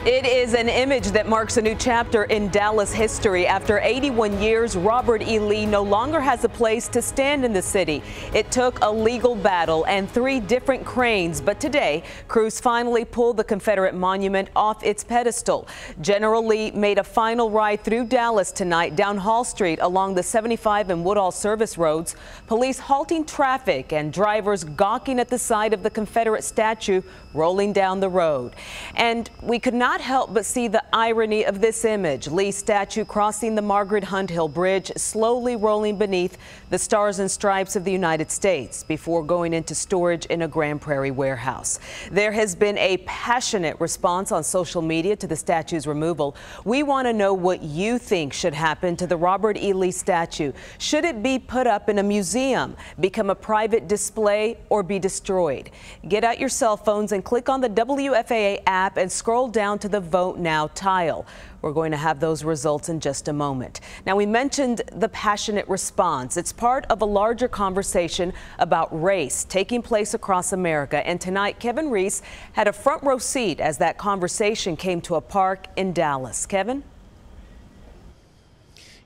It is an image that marks a new chapter in Dallas history. After 81 years, Robert E. Lee no longer has a place to stand in the city. It took a legal battle and 3 different cranes, but today, crews finally pulled the Confederate monument off its pedestal. General Lee made a final ride through Dallas tonight down Hall Street along the 75 and Woodall service roads. Police halting traffic and drivers gawking at the sight of the Confederate statue rolling down the road. And we could not help but see the irony of this image. Lee's statue crossing the Margaret Hunt Hill Bridge, slowly rolling beneath the Stars and Stripes of the United States before going into storage in a Grand Prairie warehouse. There has been a passionate response on social media to the statue's removal. We want to know what you think should happen to the Robert E. Lee statue. Should it be put up in a museum, become a private display, or be destroyed? Get out your cell phones and click on the WFAA app and scroll down to the Vote Now tile. We're going to have those results in just a moment. Now, we mentioned the passionate response. It's part of a larger conversation about race taking place across America. And tonight, Kevin Reese had a front row seat as that conversation came to a park in Dallas. Kevin?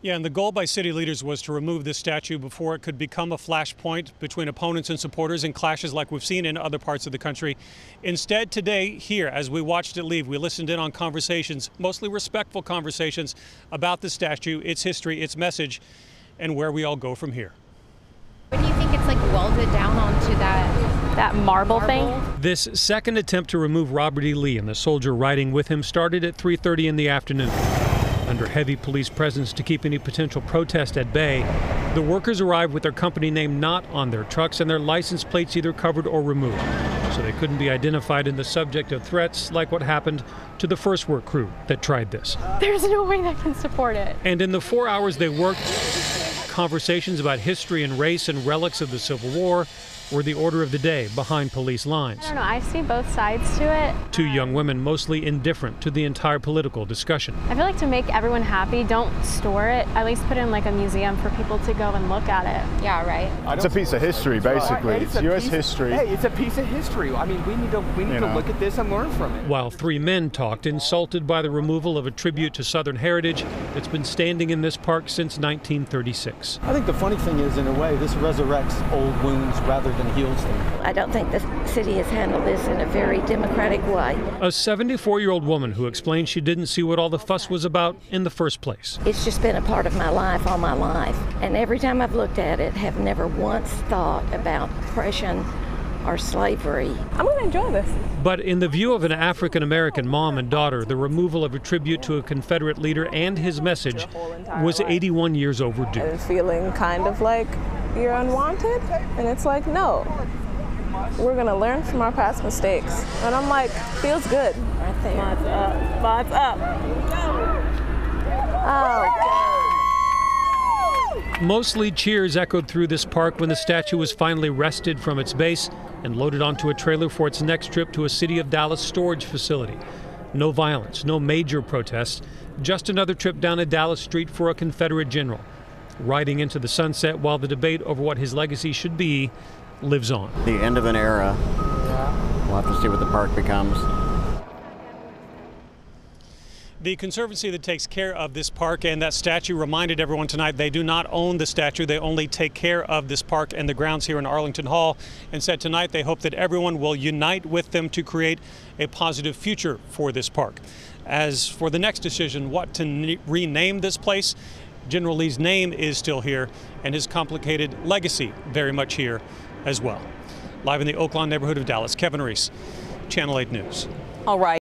Yeah, and the goal by city leaders was to remove this statue before it could become a flashpoint between opponents and supporters in clashes like we've seen in other parts of the country. Instead, today, here, as we watched it leave, we listened in on conversations, mostly respectful conversations, about the statue, its history, its message, and where we all go from here. What do you think it's like welded down onto that marble thing? This second attempt to remove Robert E. Lee and the soldier riding with him started at 3:30 in the afternoon. Under heavy police presence to keep any potential protest at bay, the workers arrived with their company name not on their trucks and their license plates either covered or removed, so they couldn't be identified in the subject of threats like what happened to the first work crew that tried this. There's no way that can support it. And in the 4 hours they worked, conversations about history and race and relics of the Civil War were the order of the day behind police lines. I don't know, I see both sides to it. 2 young women mostly indifferent to the entire political discussion. I feel like to make everyone happy, don't store it. At least put it in like a museum for people to go and look at it. Yeah, right. It's a piece of history, basically. It's U.S. history. Hey, it's a piece of history. I mean, we need to look at this and learn from it. While 3 men talked, insulted by the removal of a tribute to Southern heritage that's been standing in this park since 1936. I think the funny thing is, in a way, this resurrects old wounds rather than heals them. I don't think the city has handled this in a very democratic way. A 74-year-old woman who explained she didn't see what all the fuss was about in the first place. It's just been a part of my life all my life. And every time I've looked at it, have never once thought about oppression or slavery. I'm going to enjoy this. But in the view of an African-American mom and daughter, the removal of a tribute to a Confederate leader and his message was 81 years overdue. And feeling kind of like you're unwanted, and it's like, no, we're gonna learn from our past mistakes. And I'm like, feels good. Right there. Spots up. Spots up. Oh. Mostly cheers echoed through this park when the statue was finally wrested from its base and loaded onto a trailer for its next trip to a City of Dallas storage facility. No violence, no major protests, just another trip down a Dallas street for a Confederate general, riding into the sunset while the debate over what his legacy should be lives on. The end of an era. We'll have to see what the park becomes. The conservancy that takes care of this park and that statue reminded everyone tonight they do not own the statue. They only take care of this park and the grounds here in Arlington Hall, and said tonight they hope that everyone will unite with them to create a positive future for this park. As for the next decision, what to rename this place, General Lee's name is still here and his complicated legacy very much here as well. Live in the Oaklawn neighborhood of Dallas, Kevin Reese, Channel 8 News. All right.